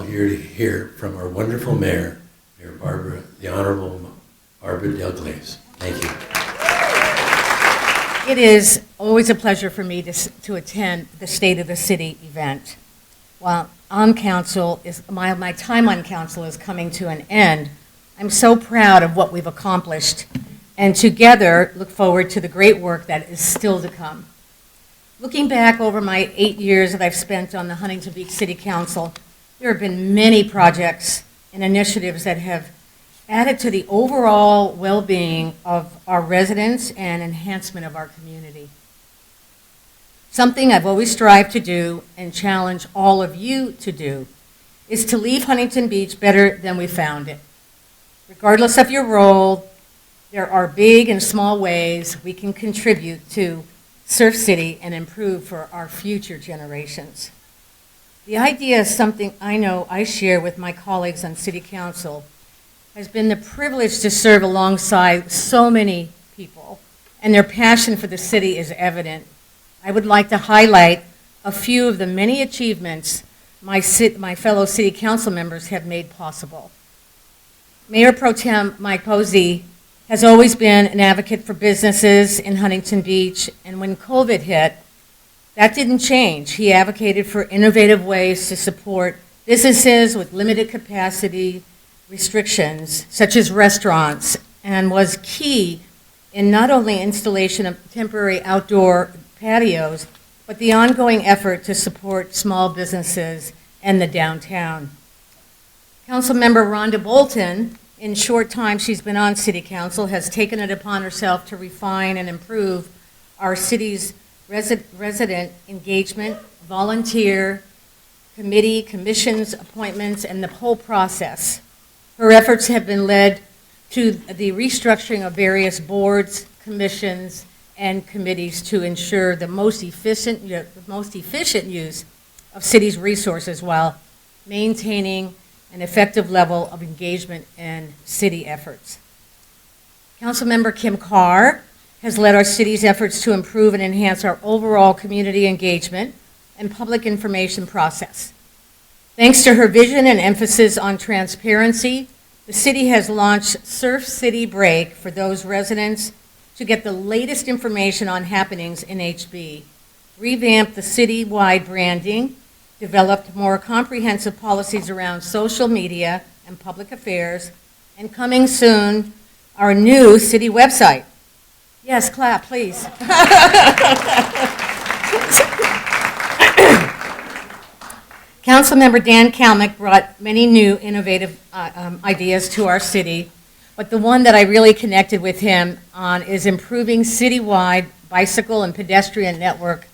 here to hear from our wonderful mayor, Mayor Barbara, the Honorable Barbara Delgleize. Thank you. It is always a pleasure for me to attend the State of the City event. While on council, my time on council is coming to an end, I'm so proud of what we've accomplished, and together look forward to the great work that is still to come. Looking back over my 8 years that I've spent on the Huntington Beach City Council, there have been many projects and initiatives that have added to the overall well-being of our residents and enhancement of our community. Something I've always strived to do and challenge all of you to do is to leave Huntington Beach better than we found it. Regardless of your role, there are big and small ways we can contribute to Surf City and improve for our future generations. The idea is something I know I share with my colleagues on City Council. Has been the privilege to serve alongside so many people, and their passion for the city is evident. I would like to highlight a few of the many achievements my fellow City Council members have made possible. Mayor Pro Tem Mike Posey has always been an advocate for businesses in Huntington Beach, and when COVID hit, that didn't change. He advocated for innovative ways to support businesses with limited capacity restrictions, such as restaurants, and was key in not only installation of temporary outdoor patios, but the ongoing effort to support small businesses and the downtown. Councilmember Rhonda Bolton, in short time she's been on City Council, has taken it upon herself to refine and improve our city's resident engagement, volunteer, committee, commissions, appointments, and the whole process. Her efforts have been led to the restructuring of various boards, commissions, and committees to ensure the most efficient use of city's resources while maintaining an effective level of engagement in city efforts. Councilmember Kim Carr has led our city's efforts to improve and enhance our overall community engagement and public information process. Thanks to her vision and emphasis on transparency, the city has launched Surf City Break for those residents to get the latest information on happenings in HB, revamped the city-wide branding, developed more comprehensive policies around social media and public affairs, and coming soon, our new city website. Yes, clap, please. Councilmember Dan Kalmick brought many new innovative ideas to our city, but the one that I really connected with him on is improving citywide bicycle and pedestrian network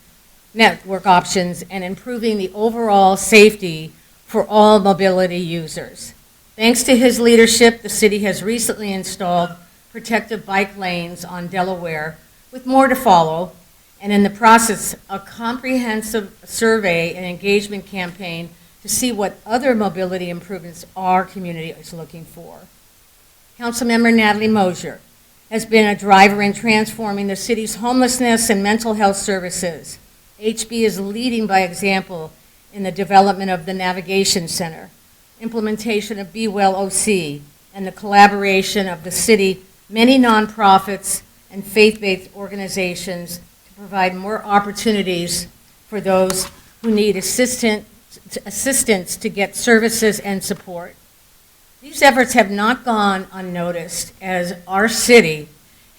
options and improving the overall safety for all mobility users. Thanks to his leadership, the city has recently installed protective bike lanes on Delaware, with more to follow, and in the process, a comprehensive survey and engagement campaign to see what other mobility improvements our community is looking for. Councilmember Natalie Mosier has been a driver in transforming the city's homelessness and mental health services. HB is leading by example in the development of the Navigation Center, implementation of Be Well OC, and the collaboration of the city, many nonprofits and faith-based organizations to provide more opportunities for those who need assistance to get services and support. These efforts have not gone unnoticed, as our city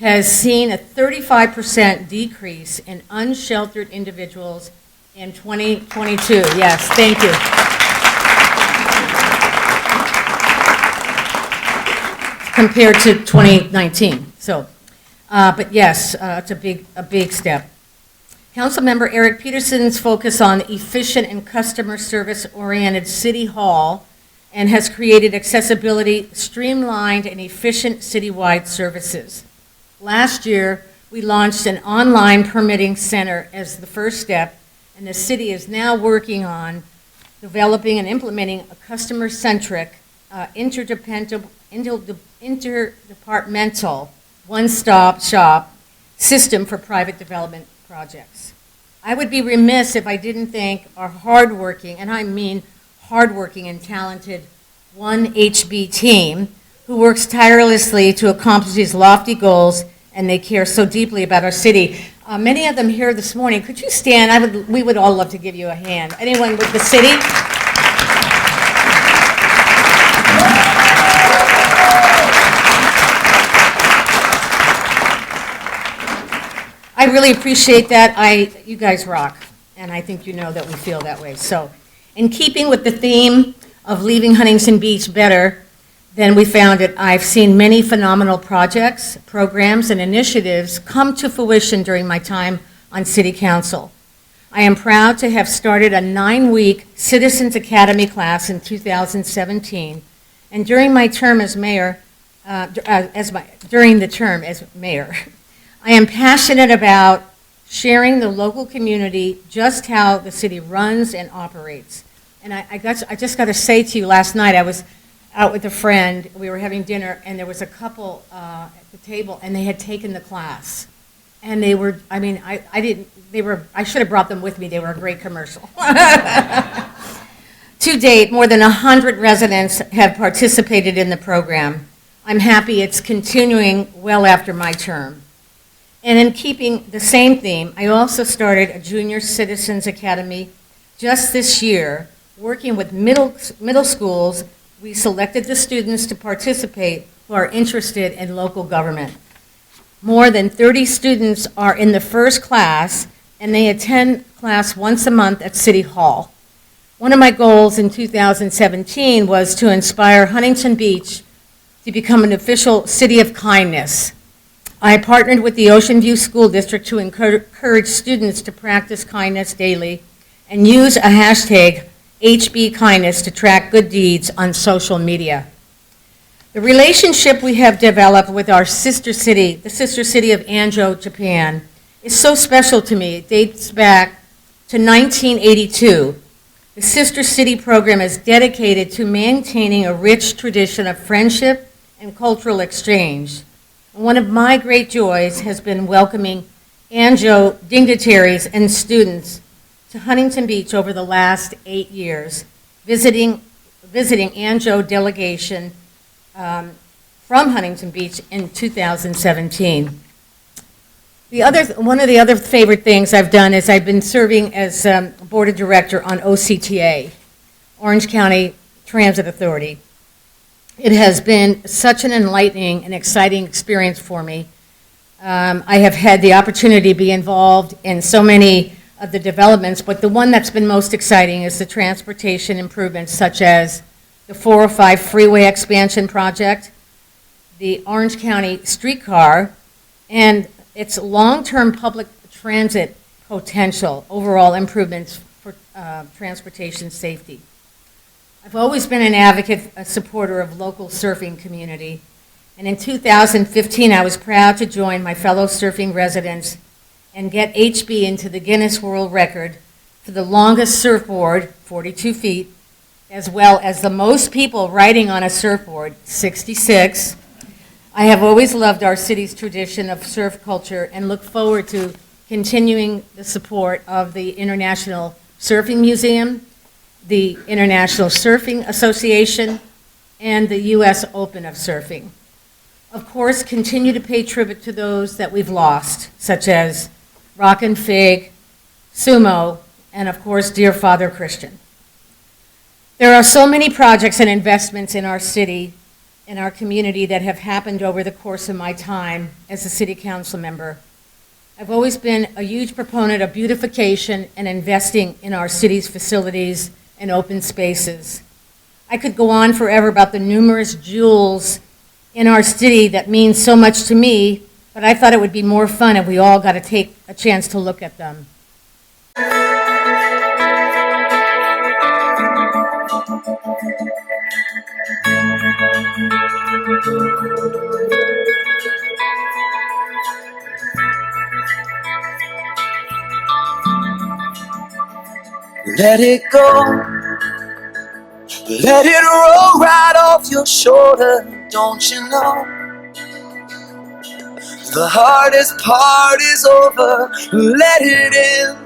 has seen a 35% decrease in unsheltered individuals in 2022. Yes, thank you. Compared to 2019. So, but yes, it's a big step. Councilmember Eric Peterson's focus on efficient and customer service-oriented City Hall and has created accessibility, streamlined, and efficient citywide services. Last year, we launched an online permitting center as the first step, and the city is now working on developing and implementing a customer-centric, interdepartmental, one-stop shop system for private development projects. I would be remiss if I didn't thank our hardworking, and I mean hardworking, and talented 1HB team who works tirelessly to accomplish these lofty goals, and they care so deeply about our city. Many of them here this morning. Could you stand? We would all love to give you a hand. Anyone with the city? I really appreciate that. You guys rock, and I think you know that we feel that way. So, in keeping with the theme of leaving Huntington Beach better than we found it, I've seen many phenomenal projects, programs, and initiatives come to fruition during my time on City Council. I am proud to have started a 9-week Citizens Academy class in 2017, and during my term as mayor, during the term as mayor, I am passionate about sharing the local community just how the city runs and operates. And I just got to say to you, last night I was out with a friend, we were having dinner, and there was a couple at the table, and they had taken the class. And they were, I should have brought them with me, they were a great commercial. To date, more than 100 residents have participated in the program. I'm happy it's continuing well after my term. And in keeping the same theme, I also started a Junior Citizens Academy just this year, working with middle schools. We selected the students to participate who are interested in local government. More than 30 students are in the first class, and they attend class once a month at City Hall. One of my goals in 2017 was to inspire Huntington Beach to become an official city of kindness. I partnered with the Ocean View School District to encourage students to practice kindness daily and use a hashtag HBKindness to track good deeds on social media. The relationship we have developed with our sister city, the sister city of Anjo, Japan, is so special to me. It dates back to 1982. The Sister City program is dedicated to maintaining a rich tradition of friendship and cultural exchange. One of my great joys has been welcoming Anjo dignitaries and students to Huntington Beach over the last 8 years, visiting Anjo delegation from Huntington Beach in 2017. One of the other favorite things I've done is I've been serving as board of director on OCTA, Orange County Transit Authority. It has been such an enlightening and exciting experience for me. I have had the opportunity to be involved in so many of the developments, but the one that's been most exciting is the transportation improvements such as the 405 freeway expansion project, the Orange County streetcar, and its long-term public transit potential, overall improvements for transportation safety. I've always been an advocate, a supporter of local surfing community, and in 2015 I was proud to join my fellow surfing residents and get HB into the Guinness World Record for the longest surfboard, 42 feet, as well as the most people riding on a surfboard, 66. I have always loved our city's tradition of surf culture and look forward to continuing the support of the International Surfing Museum, the International Surfing Association, and the U.S. Open of Surfing. Of course, continue to pay tribute to those that we've lost, such as Rock and Fig, Sumo, and of course, dear Father Christian. There are so many projects and investments in our city, in our community that have happened over the course of my time as a city council member. I've always been a huge proponent of beautification and investing in our city's facilities and open spaces. I could go on forever about the numerous jewels in our city that mean so much to me, but I thought it would be more fun if we all got to take a chance to look at them. Let it go. Let it roll right off your shoulder. Don't you know? The hardest part is over. Let it in.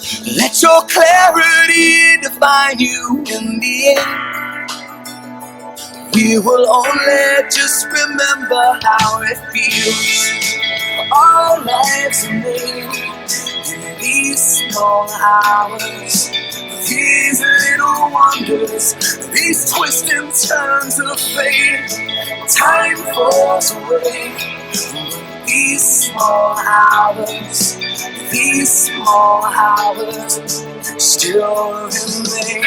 Let your clarity define you in the end. We will only just remember how it feels. Our lives are made in these small hours. These little wonders, these twists and turns of fate. Time falls away. These small hours, these small hours still remain.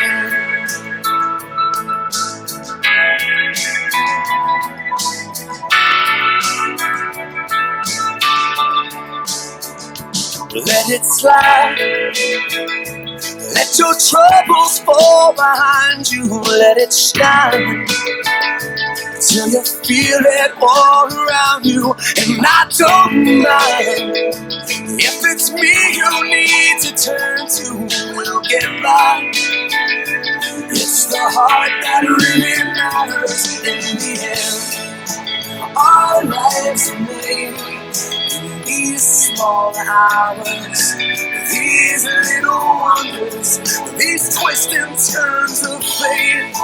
Let it slide. Let your troubles fall behind you. Let it shine till you feel it all around you. And I don't mind if it's me you need to turn to. We'll get by. It's the heart that really matters in the end. Our lives are made in these small hours, these little wonders, these twists and turns of fate.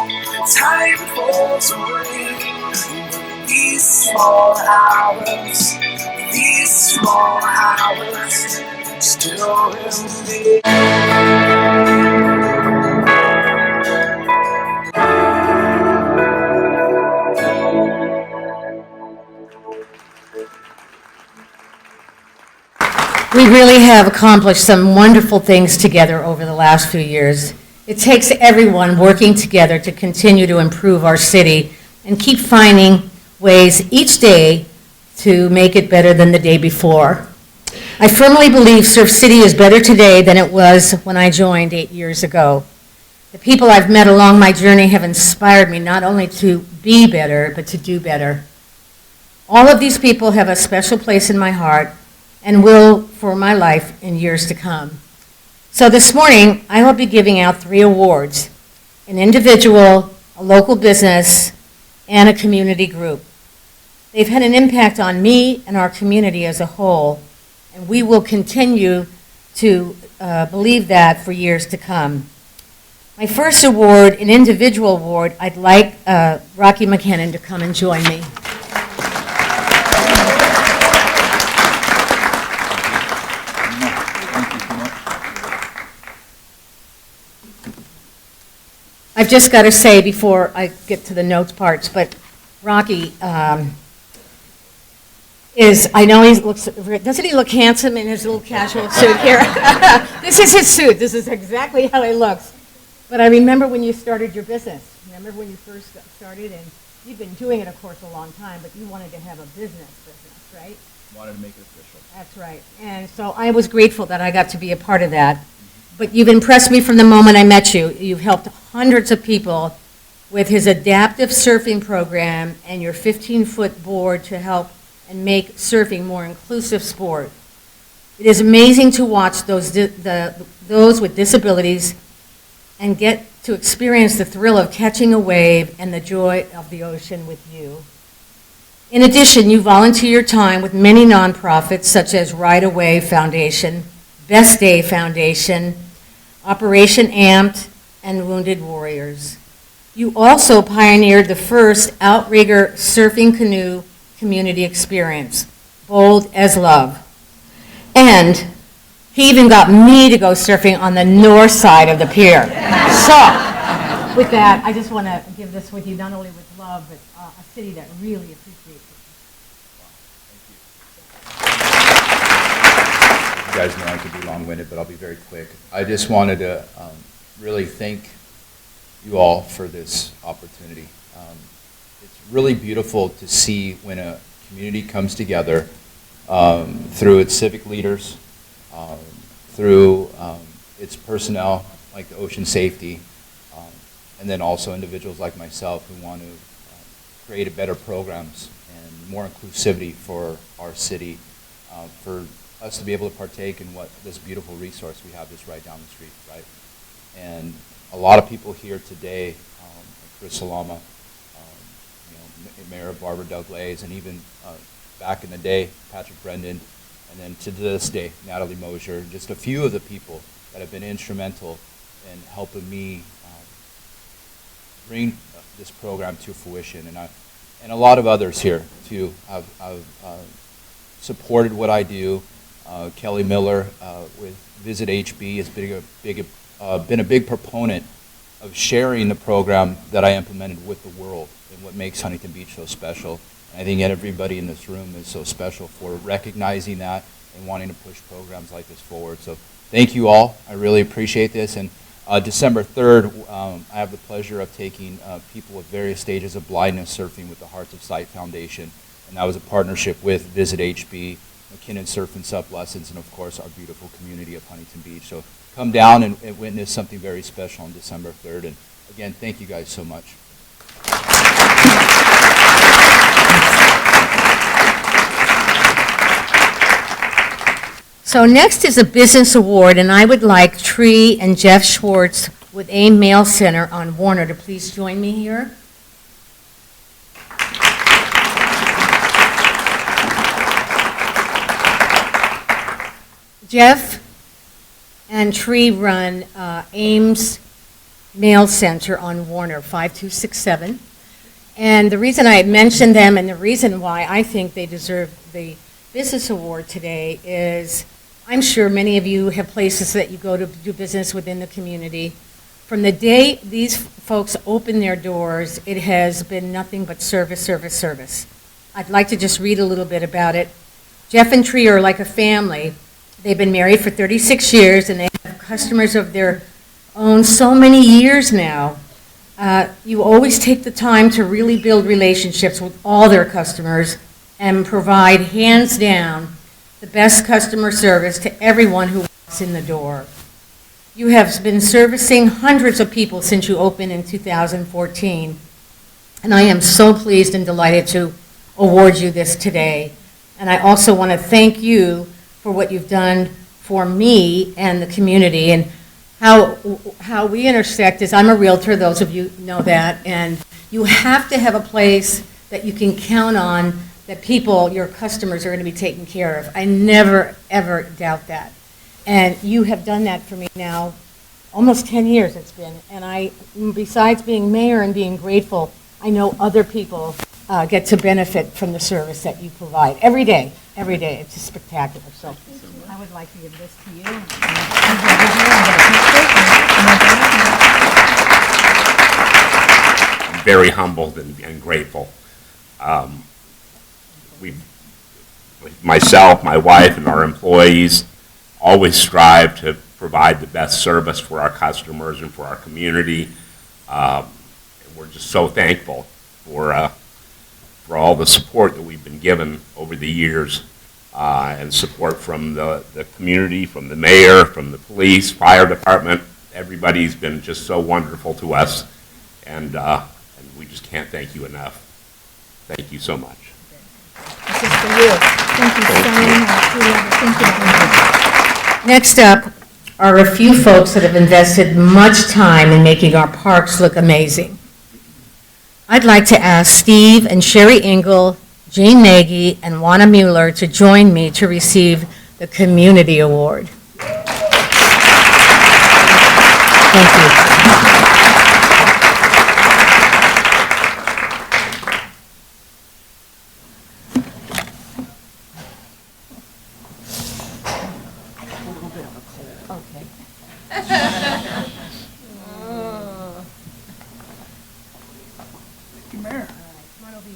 Time falls away. These small hours, these small hours still remain. We really have accomplished some wonderful things together over the last few years. It takes everyone working together to continue to improve our city and keep finding ways each day to make it better than the day before. I firmly believe Surf City is better today than it was when I joined 8 years ago. The people I've met along my journey have inspired me not only to be better, but to do better. All of these people have a special place in my heart and will for my life in years to come. So this morning, I will be giving out 3 awards: an individual, a local business, and a community group. They've had an impact on me and our community as a whole, and we will continue to believe that for years to come. My first award, an individual award, I'd like Rocky McKinnon to come and join me. I've just got to say before I get to the notes parts, but Rocky I know he looks, doesn't he look handsome in his little casual suit here? This is his suit. This is exactly how he looks. But I remember when you started your business. Remember when you first got started? And you've been doing it, of course, a long time, but you wanted to have a business, right? Wanted to make it official. That's right. And so I was grateful that I got to be a part of that. But you've impressed me from the moment I met you. You've helped hundreds of people with his adaptive surfing program and your 15-foot board to help and make surfing more inclusive sport. It is amazing to watch those with disabilities and get to experience the thrill of catching a wave and the joy of the ocean with you. In addition, you volunteer your time with many nonprofits such as Right Away Foundation, Best Day Foundation, Operation Amped, and Wounded Warriors. You also pioneered the first outrigger surfing canoe community experience, Bold as Love. And he even got me to go surfing on the north side of the pier. So, with that, I just want to give this with you, not only with love, but a city that really appreciates it. You guys know I could be long-winded, but I'll be very quick. I just wanted to really thank you all for this opportunity. It's really beautiful to see when a community comes together through its civic leaders, through its personnel, like the ocean safety, and then also individuals like myself who want to create better programs and more inclusivity for our city, for us to be able to partake in what this beautiful resource we have just right down the street, right? And a lot of people here today, Chris Salama, Mayor Barbara Delgleize, and even back in the day, Patrick Brendan, and then to this day, Natalie Mosier, just a few of the people that have been instrumental in helping me bring this program to fruition, and a lot of others here too have supported what I do. Kelly Miller with Visit HB has been a big proponent of sharing the program that I implemented with the world and what makes Huntington Beach so special. And I think everybody in this room is so special for recognizing that and wanting to push programs like this forward. So thank you all. I really appreciate this. And December 3rd, I have the pleasure of taking people with various stages of blindness surfing with the Hearts of Sight Foundation. And that was a partnership with Visit HB, McKinnon Surf and Sup Lessons, and of course our beautiful community of Huntington Beach. So come down and witness something very special on December 3rd. And again, thank you guys so much. So next is a business award, and I would like Tree and Jeff Schwartz with AIM Mail Center on Warner to please join me here. Jeff and Tree run Ames Mail Center on Warner, 5267. And the reason I mentioned them and the reason why I think they deserve the business award today is I'm sure many of you have places that you go to do business within the community. From the day these folks open their doors, it has been nothing but service, service, service. I'd like to just read a little bit about it. Jeff and Tree are like a family. They've been married for 36 years, and they have customers of their own so many years now. You always take the time to really build relationships with all their customers and provide, hands down, the best customer service to everyone who walks in the door. You have been servicing hundreds of people since you opened in 2014, and I am so pleased and delighted to award you this today. And I also want to thank you for what you've done for me and the community. And how we intersect is I'm a realtor, those of you know that, and you have to have a place that you can count on that people, your customers, are going to be taken care of. I never, ever doubt that. And you have done that for me now, almost 10 years it's been. And I, besides being mayor and being grateful, I know other people get to benefit from the service that you provide every day. Every day. It's just spectacular. So I would like to give this to you. I'm very humbled and grateful. Myself, my wife, and our employees always strive to provide the best service for our customers and for our community. And we're just so thankful for all the support that we've been given over the years, and support from the community, from the mayor, from the police, fire department. Everybody's been just so wonderful to us, and we just can't thank you enough. Thank you so much. This is for you. Thank you so much. We love it. Thank you. Next up are a few folks that have invested much time in making our parks look amazing. I'd like to ask Steve and Sherry Engel, Jean Nagy, and Juana Mueller to join me to receive the Community Award. Thank you.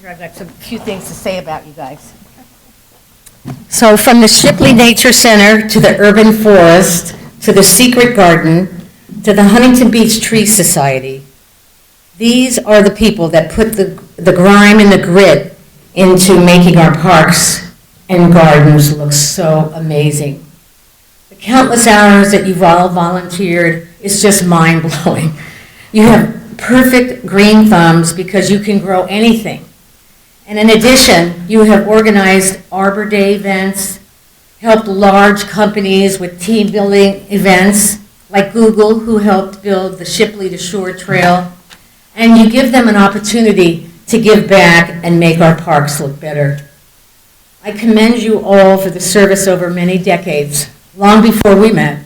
I've got some few things to say about you guys. So from the Shipley Nature Center to the Urban Forest to the Secret Garden to the Huntington Beach Tree Society, these are the people that put the grime and the grit into making our parks and gardens look so amazing. The countless hours that you've all volunteered is just mind-blowing. You have perfect green thumbs because you can grow anything. And in addition, you have organized Arbor Day events, helped large companies with team building events, like Google, who helped build the Shipley to Shore Trail, and you give them an opportunity to give back and make our parks look better. I commend you all for the service over many decades, long before we met.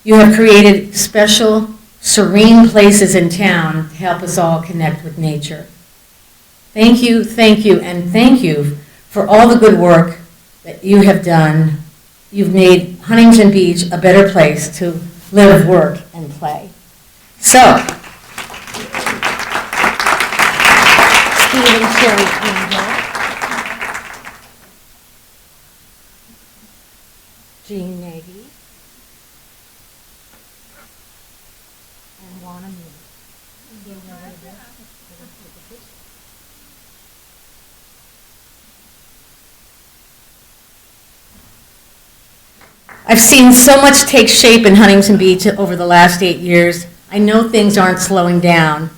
You have created special, serene places in town to help us all connect with nature. Thank you, and thank you for all the good work that you have done. You've made Huntington Beach a better place to live, work, and play. So, Stephen Cherry Angel, Jean Nagy, and Juana Muir. I've seen so much take shape in Huntington Beach over the last 8 years. I know things aren't slowing down.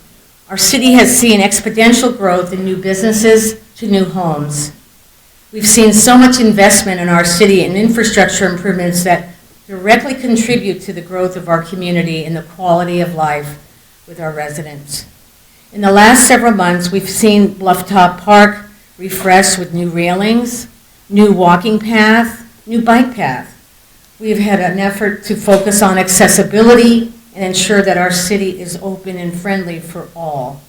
Our city has seen exponential growth in new businesses to new homes. We've seen so much investment in our city in infrastructure improvements that directly contribute to the growth of our community and the quality of life with our residents. In the last several months, we've seen Blufftop Park refreshed with new railings, new walking path, new bike path. We've had an effort to focus on accessibility and ensure that our city is open and friendly for all.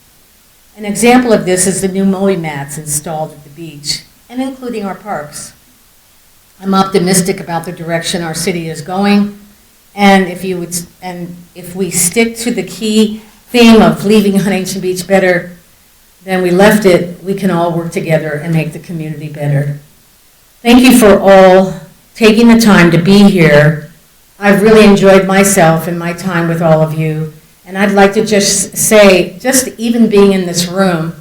An example of this is the new mowing mats installed at the beach, and including our parks. I'm optimistic about the direction our city is going, and if we stick to the key theme of leaving Huntington Beach better than we left it, we can all work together and make the community better. Thank you for all taking the time to be here. I've really enjoyed myself and my time with all of you. And I'd like to just say, just even being in this room,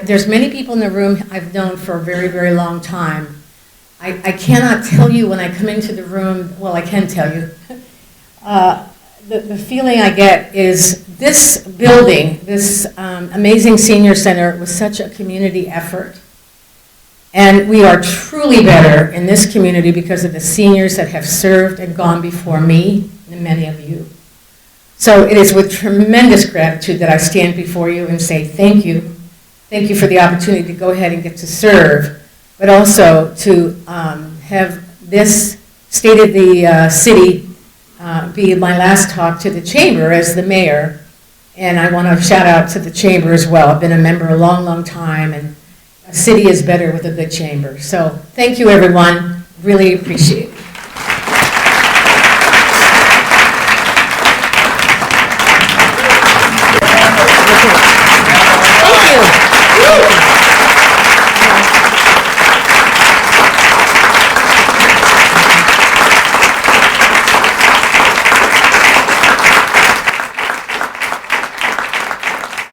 there's many people in the room I've known for a very, very long time. I cannot tell you when I come into the room, well, I can tell you. The feeling I get is this building, this amazing senior center was such a community effort. And we are truly better in this community because of the seniors that have served and gone before me and many of you. So it is with tremendous gratitude that I stand before you and say thank you. Thank you for the opportunity to go ahead and get to serve, but also to have this State of the City be my last talk to the Chamber as the mayor. And I want to shout out to the Chamber as well. I've been a member a long, long time, and a city is better with a good chamber. So thank you, everyone. Really appreciate it.